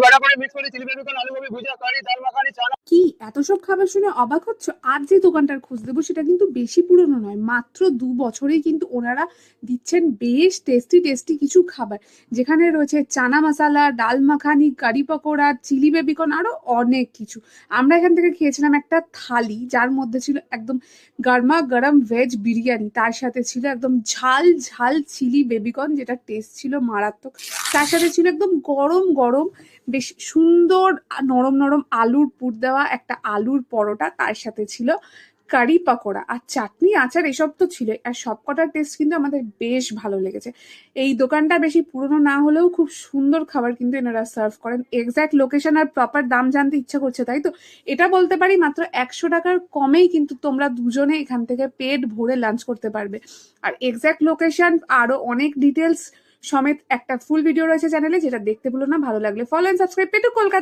বড়া করে মিক্স করে চিলি বেবিকর্ন আলু গোবি ভুজিয়া কারি ডাল মাখানি চানা। কি এত সব খাবার শুনে অবাক হচ্ছ? আর যে দোকানটার খোঁজ দেবো সেটা কিন্তু বেশি পুরনো নয়, মাত্র 2 বছরেই কিন্তু ওনারা দিচ্ছেন বেশ টেস্টি টেস্টি কিছু খাবার, যেখানে রয়েছে চানা মশালা, ডাল মাখানি, কারি পকোড়া, চিলি বেবিকর্ন, আরো অনেক কিছু। আমরা এখান থেকে খেয়েছিলাম একটা থালি, যার মধ্যে ছিল একদম গরমা গরম ভেজ বিরিয়ানি, তার সাথে ছিল একদম ঝাল ঝাল চিলি বেবিকর্ন, যেটা টেস্ট ছিল মারাত্মক। তার সাথে ছিল একদম গরম গরম বেশ সুন্দর নরম নরম আলুর পুর দেওয়া একটা আলুর পরোটা, তার সাথে ছিল কারি পাকোড়া আর চাটনি আচার, এসব তো ছিল। আর সবকটার টেস্ট কিন্তু আমাদের বেশ ভালো লেগেছে। এই দোকানটা বেশি পুরনো না হলেও খুব সুন্দর খাবার কিন্তু এনারা সার্ভ করেন। এক্স্যাক্ট লোকেশন আর প্রপার দাম জানতে ইচ্ছা করছে, তাই তো? এটা বলতে পারি মাত্র 100 টাকার কমেই কিন্তু তোমরা দুজনে এখান থেকে পেট ভরে লাঞ্চ করতে পারবে। আর এক্স্যাক্ট লোকেশন আরো অনেক ডিটেলস সমেত একটা ফুল ভিডিও রয়েছে চ্যানেলে, যেটা দেখতে ভুলো না। ভালো লাগলে ফলো এন্ড সাবস্ক্রাইব পেটু কলকাতা।